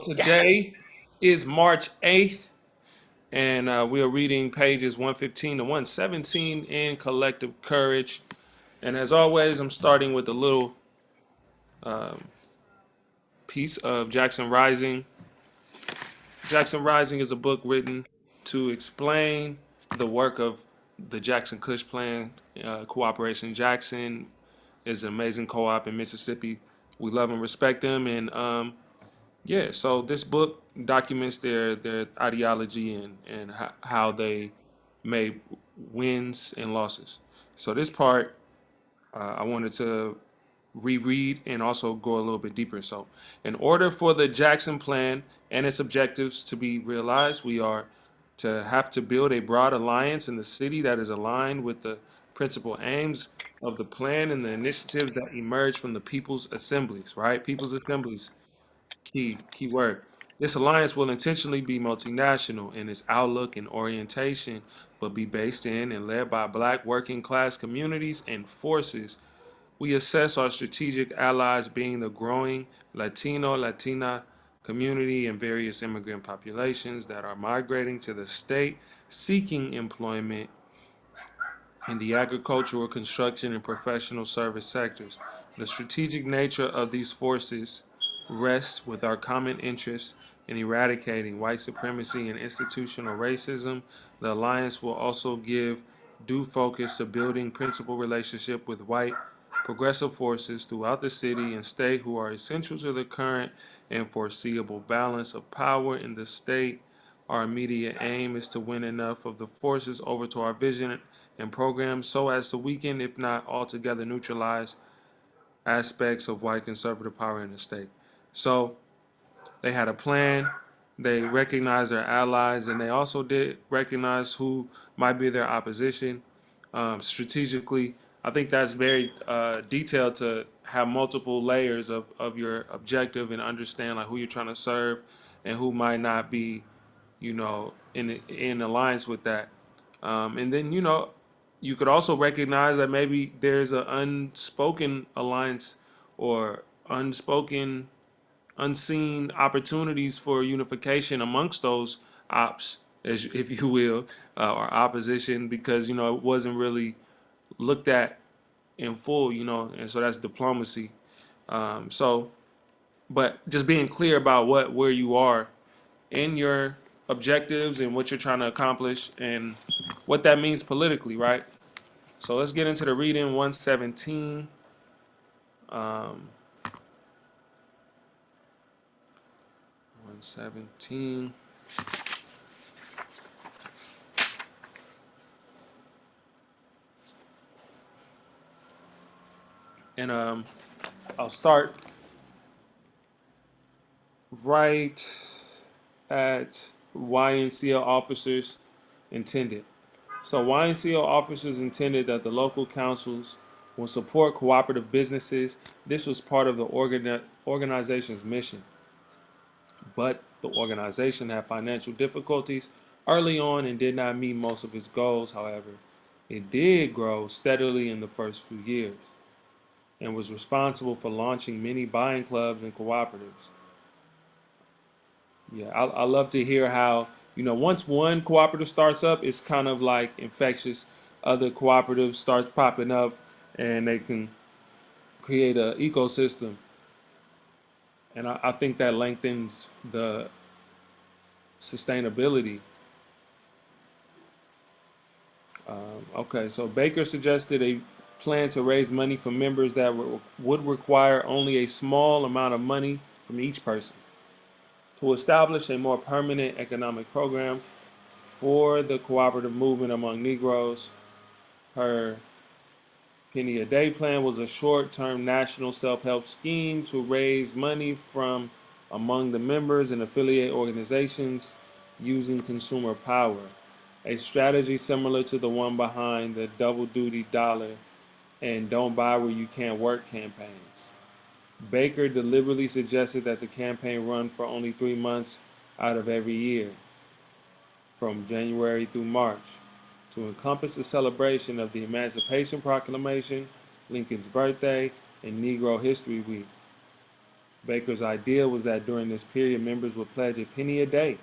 Today is March 8th, and we are reading pages 115 to 117 in Collective Courage. And as always, I'm starting with a little piece of Jackson Rising. Jackson Rising is a book written to explain the work of the Jackson Kush Plan, Cooperation Jackson is an amazing co-op in Mississippi. We love and respect them, and yeah, so this book documents their ideology and how they made wins and losses. So this part I wanted to reread and also go a little bit deeper. So, in order for the Jackson Plan and its objectives to be realized, we are to have to build a broad alliance in the city that is aligned with the principal aims of the plan and the initiatives that emerge from the people's assemblies, right? People's assemblies. Key word. This alliance will intentionally be multinational in its outlook and orientation, but be based in and led by black working class communities and forces. We assess our strategic allies being the growing Latina community and various immigrant populations that are migrating to the state seeking employment in the agricultural, construction, and professional service sectors. The strategic nature of these forces rests with our common interest in eradicating white supremacy and institutional racism. The alliance will also give due focus to building principal relationship with white progressive forces throughout the city and state who are essential to the current and foreseeable balance of power in the state. Our immediate aim is to win enough of the forces over to our vision and program so as to weaken, if not altogether neutralize, aspects of white conservative power in the state. So they had a plan, they recognized their allies, and they also did recognize who might be their opposition strategically. I think that's very detailed to have multiple layers of your objective and understand like who you're trying to serve and who might not be, in alliance with that. And then, you could also recognize that maybe there's an unspoken alliance or unspoken, unseen opportunities for unification amongst those ops, as if you will, or opposition, because it wasn't really looked at in full, and so that's diplomacy. So, but just being clear about where you are in your objectives and what you're trying to accomplish and what that means politically, right? So let's get into the reading 117. Um, 117. And I'll start right at YNCL officers intended. So YNCO officers intended that the local councils will support cooperative businesses. This was part of the organization's mission. But the organization had financial difficulties early on and did not meet most of its goals. However, it did grow steadily in the first few years and was responsible for launching many buying clubs and cooperatives. Yeah, I love to hear how, once one cooperative starts up, it's kind of like infectious. Other cooperatives starts popping up and they can create an ecosystem. And I think that lengthens the sustainability. Okay, so Baker suggested a plan to raise money from members that would require only a small amount of money from each person to establish a more permanent economic program for the cooperative movement among Negroes. Her penny a day plan was a short term national self help scheme to raise money from among the members and affiliate organizations using consumer power, a strategy similar to the one behind the double duty dollar and don't buy where you can't work campaigns. Baker deliberately suggested that the campaign run for only 3 months out of every year, from January through March, to encompass the celebration of the Emancipation Proclamation, Lincoln's birthday, and Negro History Week. Baker's idea was that during this period, members would pledge a penny a day,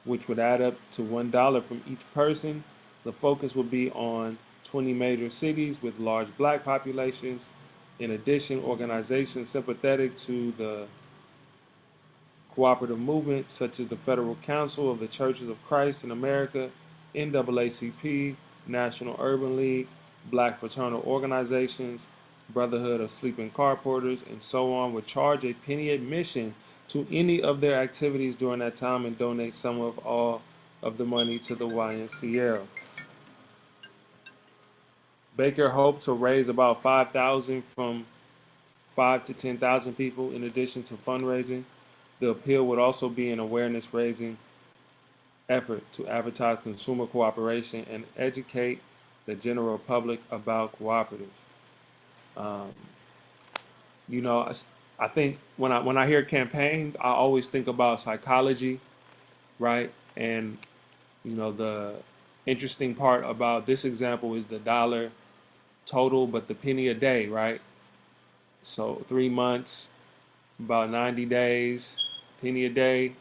which would add up to $1 from each person. The focus would be on 20 major cities with large black populations. In addition, organizations sympathetic to the cooperative movement, such as the Federal Council of the Churches of Christ in America, NAACP, National Urban League, Black Fraternal Organizations, Brotherhood of Sleeping Car Porters, and so on, would charge a penny admission to any of their activities during that time and donate some of all of the money to the YNCL. Baker hoped to raise about 5,000 from 5 to 10,000 people in addition to fundraising. The appeal would also be an awareness raising effort to advertise consumer cooperation and educate the general public about cooperatives. Um, I think when I hear campaigns, I always think about psychology, right? And the interesting part about this example is the dollar total, but the penny a day, right? So 3 months, about 90 days, penny a day.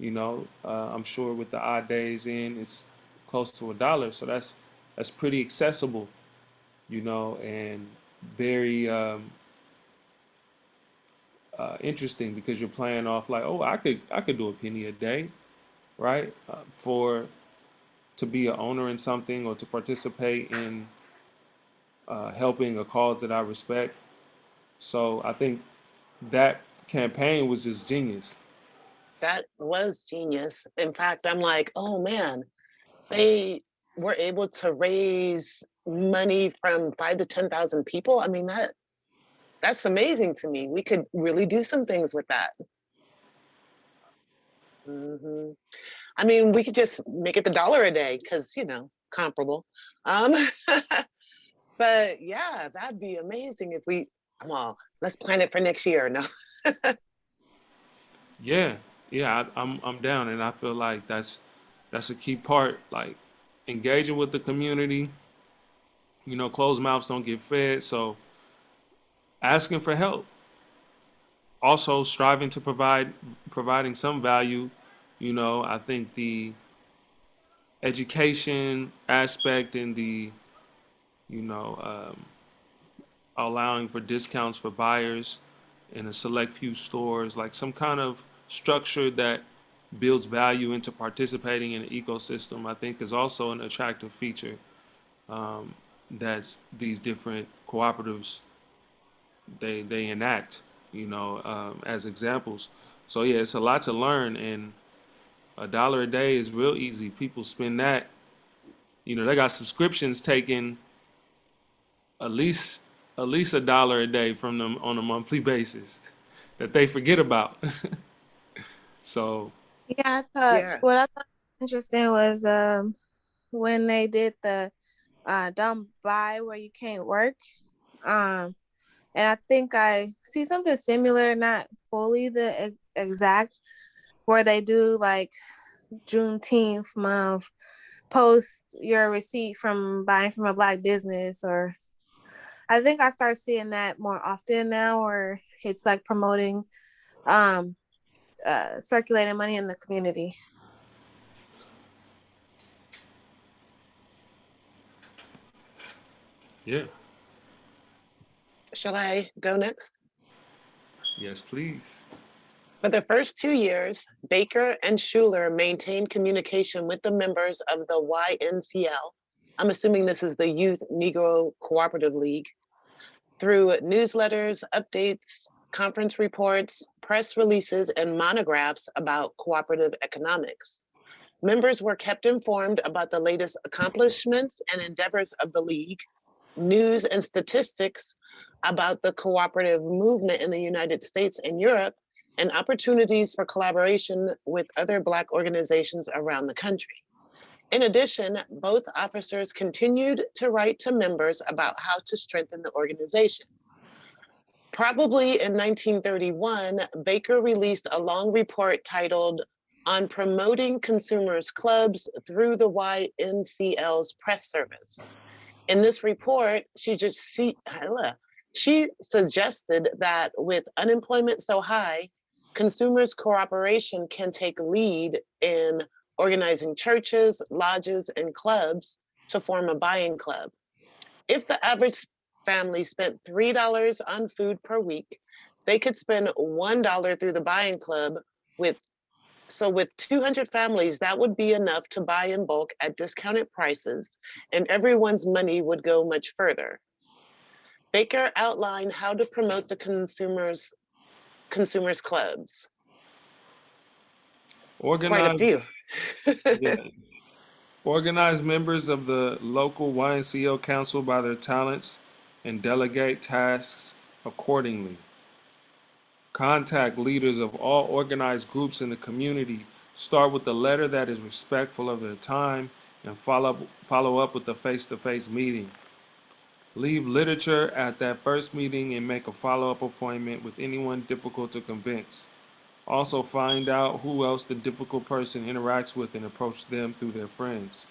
I'm sure with the odd days in, it's close to $1. So that's pretty accessible, and very interesting because you're playing off like, oh, I could do a penny a day, right? For to be an owner in something or to participate in helping a cause that I respect. So I think that campaign was just genius. That was genius. In fact, I'm like, oh man, they were able to raise money from 5 to 10,000 people. I mean, that's amazing to me. We could really do some things with that. hmm I mean, we could just make it the dollar a day because comparable. Um, but yeah, that'd be amazing if we. Come on, let's plan it for next year. No, Yeah, yeah, I'm down, and I feel like that's a key part. Like engaging with the community. Closed mouths don't get fed. So asking for help, also striving to providing some value. I think the education aspect and the you know allowing for discounts for buyers in a select few stores, like some kind of structure that builds value into participating in the ecosystem, I think is also an attractive feature that these different cooperatives they enact, as examples. So yeah, it's a lot to learn, and $1 a day is real easy. People spend that. They got subscriptions taking at least $1 a day from them on a monthly basis that they forget about. So Yeah, I thought yeah, what I thought was interesting was when they did the don't buy where you can't work. Um and I think I see something similar, not fully the exact, where they do like Juneteenth month, post your receipt from buying from a black business. Or I think I start seeing that more often now, where it's like promoting um circulating money in the community. yeah, shall I go next? yes, please. For the first 2 years, Baker and Schuler maintained communication with the members of the YNCL. I'm assuming this is the Youth Negro Cooperative League, through newsletters, updates, conference reports, press releases, and monographs about cooperative economics. Members were kept informed about the latest accomplishments and endeavors of the League, news and statistics about the cooperative movement in the United States and Europe, and opportunities for collaboration with other Black organizations around the country. In addition, both officers continued to write to members about how to strengthen the organization. Probably in 1931, Baker released a long report titled On Promoting Consumers Clubs Through the YNCL's Press Service. In this report, She suggested that with unemployment so high, consumers' cooperation can take lead in organizing churches, lodges, and clubs to form a buying club. If the average family spent $3 on food per week, they could spend $1 through the buying club with with 200 families, that would be enough to buy in bulk at discounted prices, and everyone's money would go much further. Baker outlined how to promote the consumers clubs. Quite a Organize, few. yeah, organize members of the local YNCO council by their talents and delegate tasks accordingly. Contact leaders of all organized groups in the community. Start with a letter that is respectful of their time and follow up with a face-to-face meeting. Leave literature at that first meeting and make a follow-up appointment with anyone difficult to convince. Also find out who else the difficult person interacts with and approach them through their friends.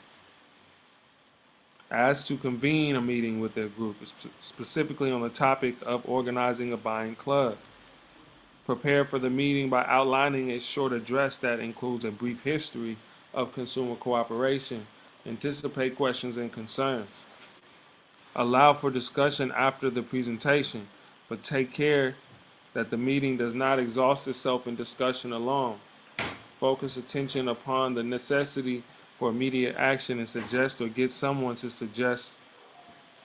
Ask to convene a meeting with their group, specifically on the topic of organizing a buying club. Prepare for the meeting by outlining a short address that includes a brief history of consumer cooperation. Anticipate questions and concerns. Allow for discussion after the presentation, but take care that the meeting does not exhaust itself in discussion alone. Focus attention upon the necessity for immediate action and suggest or get someone to suggest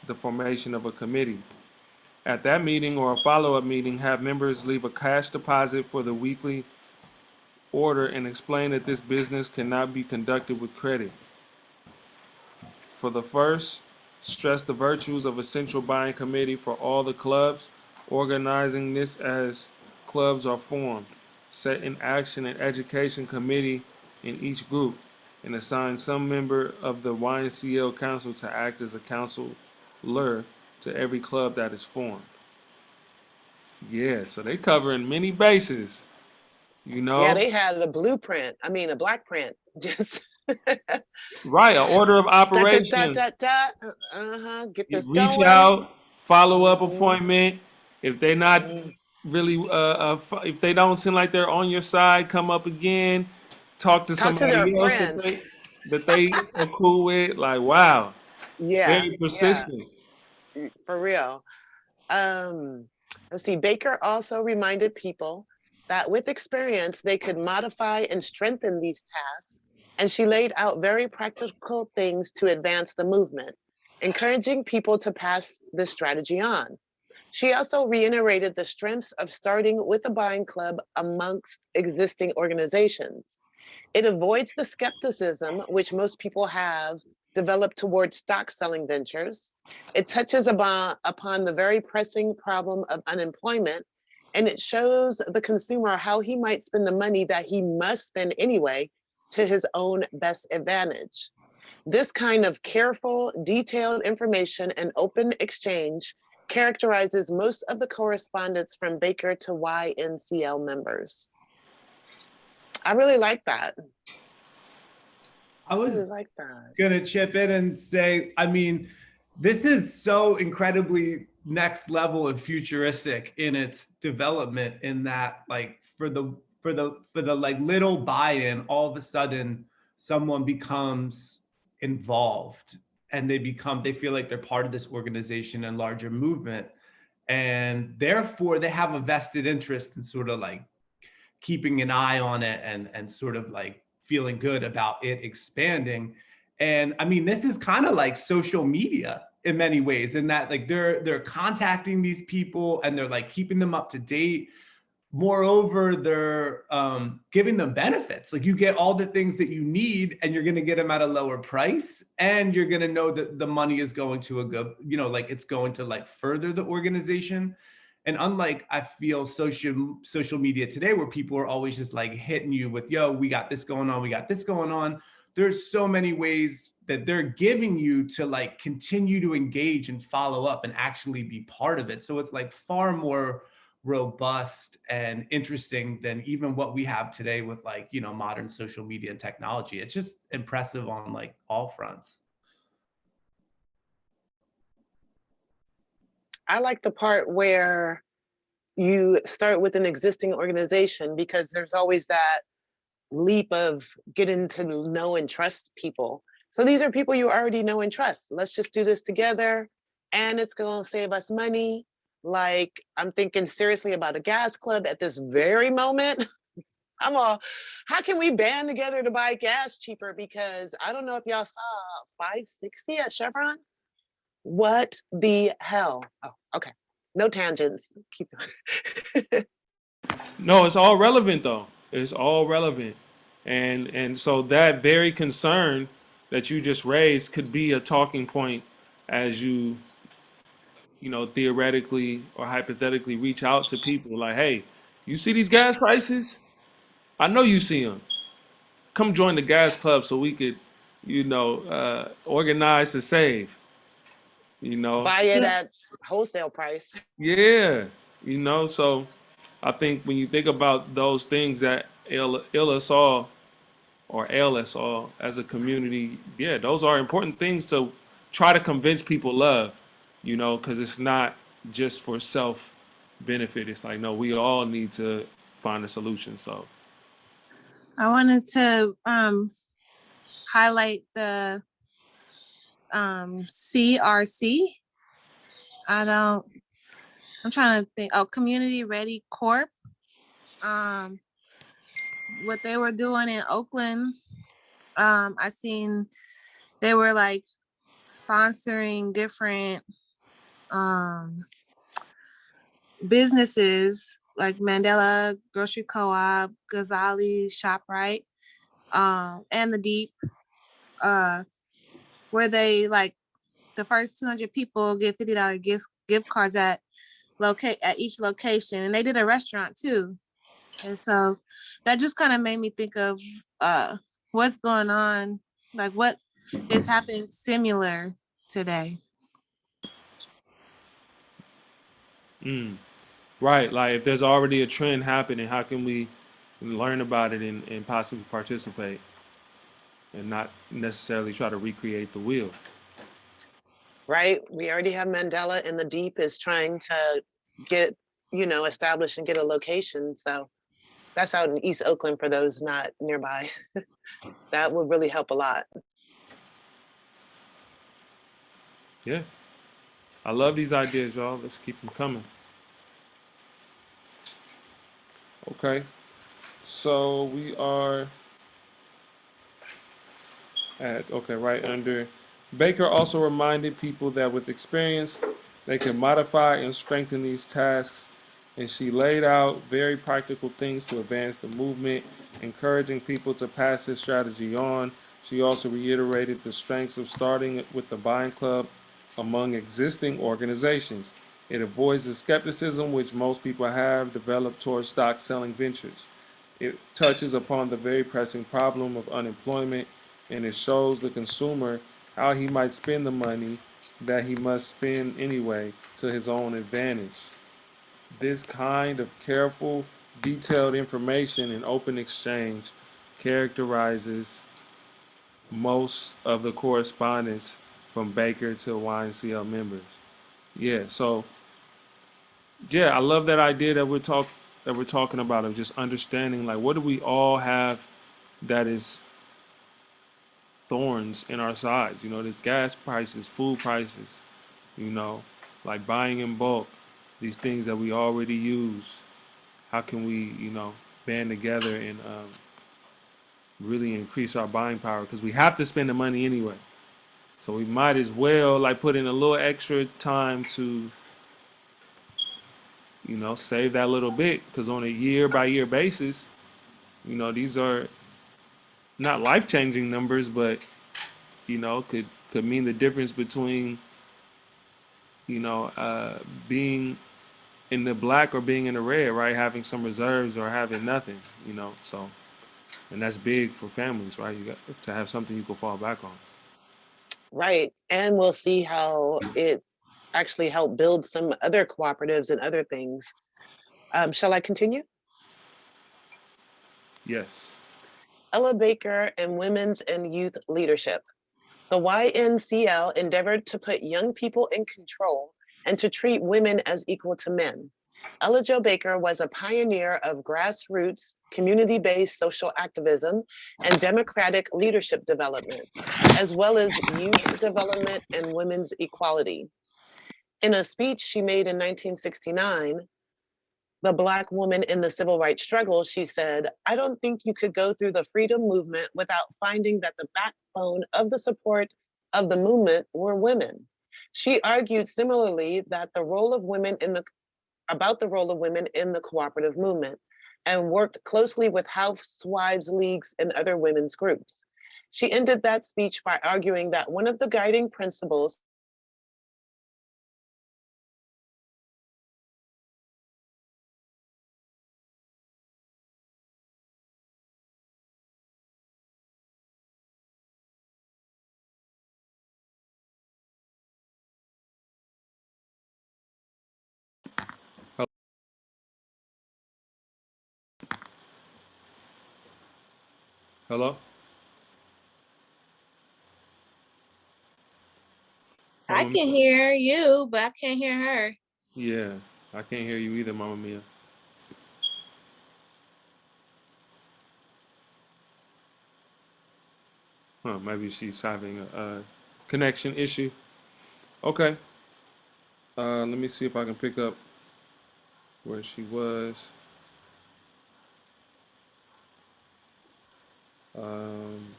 the formation of a committee. At that meeting or a follow-up meeting, have members leave a cash deposit for the weekly order and explain that this business cannot be conducted with credit. For the first, stress the virtues of a central buying committee for all the clubs, organizing this as clubs are formed. Set in action an education committee in each group and assign some member of the YNCL council to act as a counselor to every club that is formed. Yeah, so they covering many bases, you Yeah, know? they had a blueprint. I mean, a black print. Just Right, an order of dot dot dot operations. dot dot. Uh-huh. Get You this reach going. out, follow up Mm-hmm. appointment. If they're not Mm-hmm. really, if they don't seem like they're on your side, come up again. Talk to Talk to their somebody else friends. that they are cool with. Like, wow, Yeah, very yeah, persistent. for real. Um, let's see. Baker also reminded people that with experience, they could modify and strengthen these tasks. And she laid out very practical things to advance the movement, encouraging people to pass this strategy on. She also reiterated the strengths of starting with a buying club amongst existing organizations. It avoids the skepticism which most people have developed towards stock selling ventures. It touches upon the very pressing problem of unemployment, and it shows the consumer how he might spend the money that he must spend anyway to his own best advantage. This kind of careful, detailed information and open exchange characterizes most of the correspondence from Baker to YNCL members. I really like that. I I really was like that. gonna chip in and say, I mean, this is so incredibly next level and futuristic in its development in that like for the like little buy-in, all of a sudden someone becomes involved and they feel like they're part of this organization and larger movement. And therefore they have a vested interest in sort of like keeping an eye on it and sort of like feeling good about it expanding. And I mean, this is kind of like social media in many ways, in that like they're contacting these people and they're like keeping them up to date. Moreover, they're giving them benefits. Like you get all the things that you need and you're going to get them at a lower price. And you're going to know that the money is going to a good, like it's going to like further the organization. And unlike I feel social media today, where people are always just like hitting you with, yo, we got this going on, we got this going on. There's so many ways that they're giving you to like continue to engage and follow up and actually be part of it. So it's like far more robust and interesting than even what we have today with like, modern social media and technology. It's just impressive on like all fronts. I like the part where you start with an existing organization, because there's always that leap of getting to know and trust people. So these are people you already know and trust. Let's just do this together, and it's going to save us money. Like, I'm thinking seriously about a gas club at this very moment. I'm all, how can we band together to buy gas cheaper? Because I don't know if y'all saw 560 at Chevron. What the hell? Oh, okay. No tangents. Keep No, it's all relevant though. It's all relevant, and so that very concern that you just raised could be a talking point as you know, theoretically or hypothetically reach out to people like, hey, you see these gas prices? I know you see them. Come join the gas club so we could, you know, organize to save. You know, buy it Yeah. at wholesale price. yeah, you know. So I think when you think about those things that ill us all or ail us all as a community, yeah, those are important things to try to convince people of, you know, because it's not just for self benefit. It's like, no, we all need to find a solution. So, I wanted to highlight the CRC. I'm trying to think. Oh, Community Ready Corp. Um, what they were doing in Oakland. I seen they were like sponsoring different businesses like Mandela Grocery Co-op, Ghazali ShopRite, and the Deep, uh, where they like the first 200 people get $50 gift cards at each location, and they did a restaurant too. And so that just kind of made me think of what's going on, like what is happening similar today. right, like if there's already a trend happening, how can we learn about it and possibly participate and not necessarily try to recreate the wheel? Right? We already have Mandela, and the Deep is trying to get, established and get a location. So that's out in East Oakland for those not nearby. That would really help a lot. Yeah, I love these ideas, y'all. Let's keep them coming. Okay, so we are okay, right under. Baker also reminded people that with experience, they can modify and strengthen these tasks, and she laid out very practical things to advance the movement, encouraging people to pass this strategy on. She also reiterated the strengths of starting with the buying club among existing organizations. It avoids the skepticism which most people have developed towards stock selling ventures. It touches upon the very pressing problem of unemployment, and it shows the consumer how he might spend the money that he must spend anyway to his own advantage. This kind of careful, detailed information and open exchange characterizes most of the correspondence from Baker to YNCL members. Yeah, so yeah, I love that idea that we're talking about of just understanding like what do we all have that is thorns in our sides. You know, there's gas prices, food prices, you know, like buying in bulk, these things that we already use. How can we, you know, band together and really increase our buying power? Because we have to spend the money anyway. So we might as well like put in a little extra time to, you know, save that little bit. Because on a year by year basis, you know, these are not life changing numbers, but you know, could mean the difference between you know, being in the black or being in the red, right? Having some reserves or having nothing, you know. So, and that's big for families, right? You got to have something you can fall back on. Right. And we'll see how it actually helped build some other cooperatives and other things. Shall I continue? Yes. Ella Baker and Women's and Youth Leadership. The YNCL endeavored to put young people in control and to treat women as equal to men. Ella Jo Baker was a pioneer of grassroots, community-based social activism and democratic leadership development, as well as youth development and women's equality. In a speech she made in 1969, the Black woman in the civil rights struggle, she said, "I don't think you could go through the freedom movement without finding that the backbone of the support of the movement were women." She argued similarly that the role of women in the about the role of women in the cooperative movement and worked closely with housewives leagues and other women's groups. She ended that speech by arguing that one of the guiding principles Hello? I Mama can Mia? hear you, but I can't hear her. Yeah, I can't hear you either, Mama Mia. Huh, maybe she's having a connection issue. Okay. Let me see if I can pick up where she was. Um,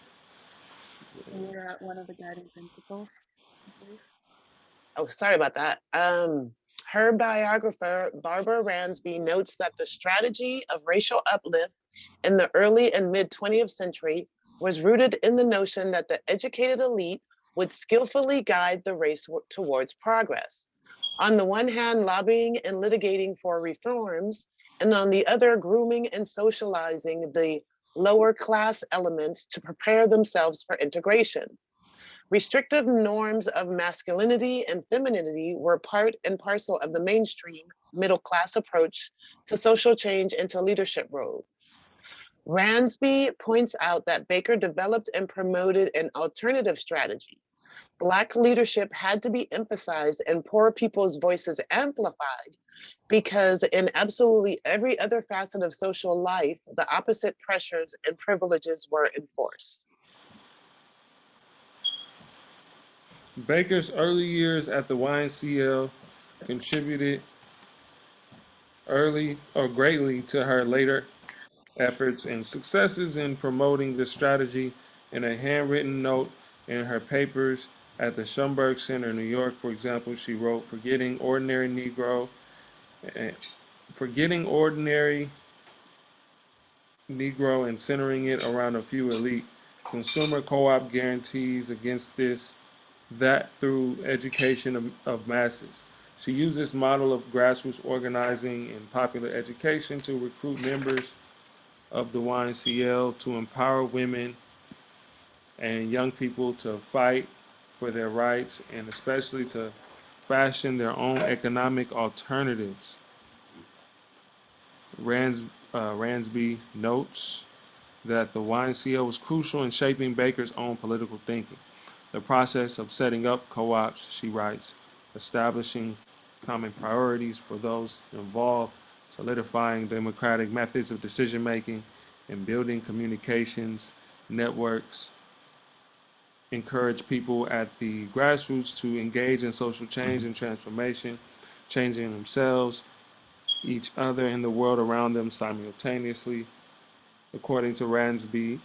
We were at one of the guiding principles, I believe. Oh, sorry about that. Her biographer, Barbara Ransby, notes that the strategy of racial uplift in the early and mid 20th century was rooted in the notion that the educated elite would skillfully guide the race towards progress. On the one hand, lobbying and litigating for reforms, and on the other, grooming and socializing the lower class elements to prepare themselves for integration. Restrictive norms of masculinity and femininity were part and parcel of the mainstream middle class approach to social change and to leadership roles. Ransby points out that Baker developed and promoted an alternative strategy. Black leadership had to be emphasized and poor people's voices amplified because in absolutely every other facet of social life, the opposite pressures and privileges were enforced. Baker's early years at the YNCL contributed early or greatly to her later efforts and successes in promoting this strategy. In a handwritten note in her papers at the Schomburg Center in New York, for example, she wrote, eh, forgetting ordinary Negro and centering it around a few elite. Consumer co-op guarantees against this, that through education of masses. She used this model of grassroots organizing and popular education to recruit members of the YNCL to empower women and young people to fight for their rights and especially to fashion their own economic alternatives. Ransby notes that the YNCL was crucial in shaping Baker's own political thinking. The process of setting up co-ops, she writes, establishing common priorities for those involved, solidifying democratic methods of decision making, and building communications networks, encourage people at the grassroots to engage in social change and transformation, changing themselves, each other, and the world around them simultaneously. According to Ransby,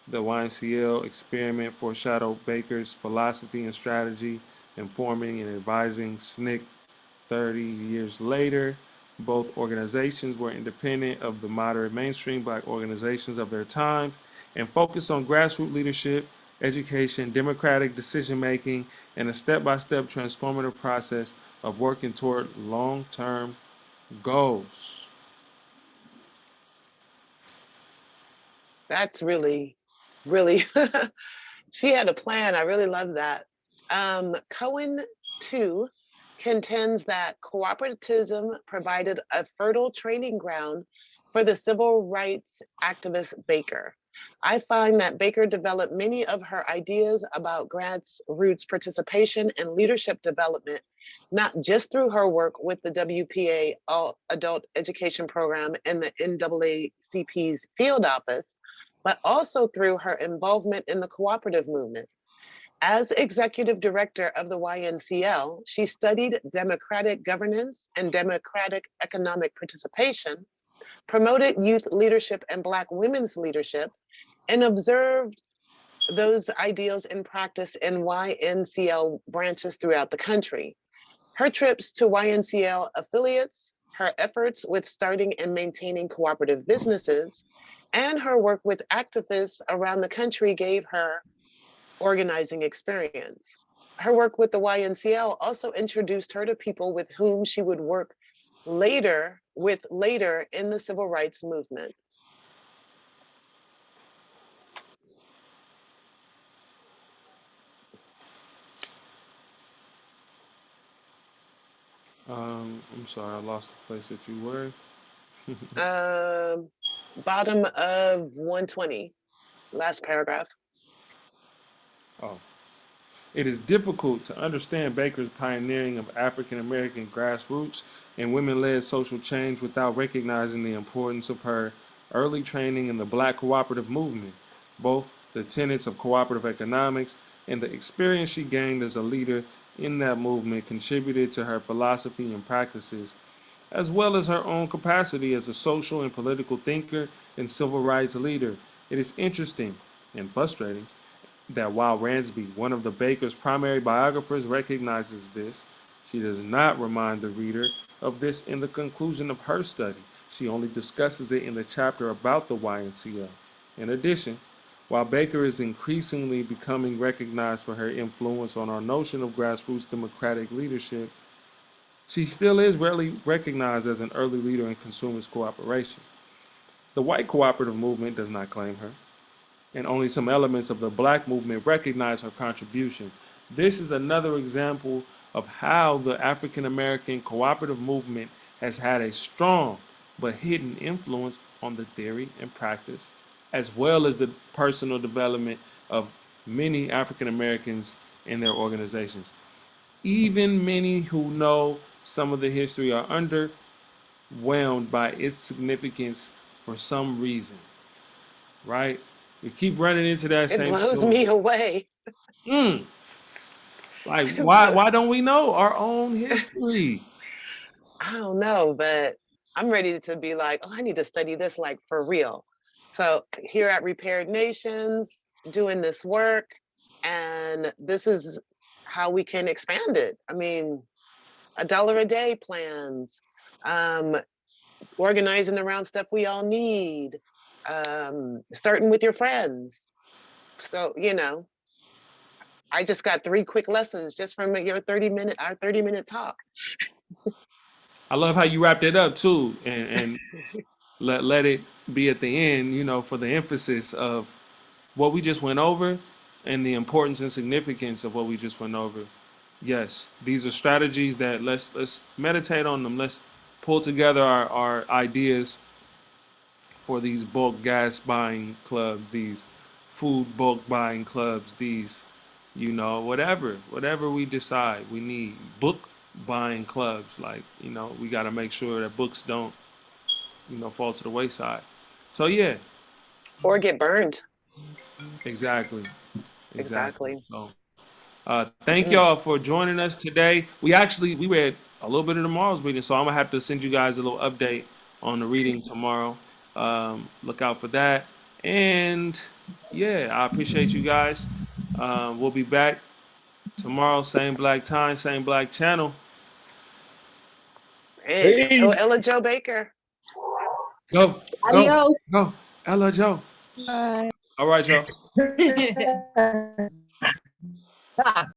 the YNCL experiment foreshadowed Baker's philosophy and strategy, informing and advising SNCC 30 years later. Both organizations were independent of the moderate mainstream black organizations of their time and focused on grassroots leadership, education, democratic decision making, and a step by step transformative process of working toward long term goals. That's really, she had a plan. I really love that. Cohen, too, contends that cooperativism provided a fertile training ground for the civil rights activist Baker. I find that Baker developed many of her ideas about grassroots participation and leadership development not just through her work with the WPA Adult Education Program and the NAACP's field office, but also through her involvement in the cooperative movement. As executive director of the YNCL, she studied democratic governance and democratic economic participation, promoted youth leadership and Black women's leadership, and observed those ideals in practice in YNCL branches throughout the country. Her trips to YNCL affiliates, her efforts with starting and maintaining cooperative businesses, and her work with activists around the country gave her organizing experience. Her work with the YNCL also introduced her to people with whom she would work later in the civil rights movement. I'm sorry, I lost the place that you were. Bottom of 120, last paragraph. Oh. It is difficult to understand Baker's pioneering of African American grassroots and women led social change without recognizing the importance of her early training in the Black cooperative movement, both the tenets of cooperative economics and the experience she gained as a leader in that movement contributed to her philosophy and practices, as well as her own capacity as a social and political thinker and civil rights leader. It is interesting and frustrating that while Ransby, one of the Baker's primary biographers, recognizes this, she does not remind the reader of this in the conclusion of her study. She only discusses it in the chapter about the YNCL. In addition, while Baker is increasingly becoming recognized for her influence on our notion of grassroots democratic leadership, she still is rarely recognized as an early leader in consumers' cooperation. The white cooperative movement does not claim her, and only some elements of the Black movement recognize her contribution. This is another example of how the African American cooperative movement has had a strong but hidden influence on the theory and practice, as well as the personal development of many African Americans in their organizations. Even many who know some of the history are underwhelmed by its significance for some reason, right? We keep running into that It same blows story. me away. Like, It why blows, why don't we know our own history? I don't know, but I'm ready to be like, oh, I need to study this like for real. So here at Repaired Nations, doing this work, and this is how we can expand it. I mean, $1 a day plans, um, organizing around stuff we all need, starting with your friends. So, I just got 3 quick lessons just from our 30-minute talk. I love how you wrapped it up too, and let it be at the end, for the emphasis of what we just went over and the importance and significance of what we just went over. Yes, these are strategies that let's meditate on them. Let's pull together our ideas for these bulk gas buying clubs, these food bulk buying clubs, these, whatever we decide we need. Book buying clubs, like, we got to make sure that books don't, fall to the wayside. So, yeah, Or get burned. exactly. Exactly. Exactly. So, thank Mm. y'all for joining us today. We read a little bit of tomorrow's reading, so I'm gonna have to send you guys a little update on the reading tomorrow. Look out for that. And yeah, I appreciate you guys. We'll be back tomorrow, same black time, same black channel. Dang. Go Peace. Ella Joe Baker. Go, go, Adios. go. Ella Joe. Bye. All right, y'all.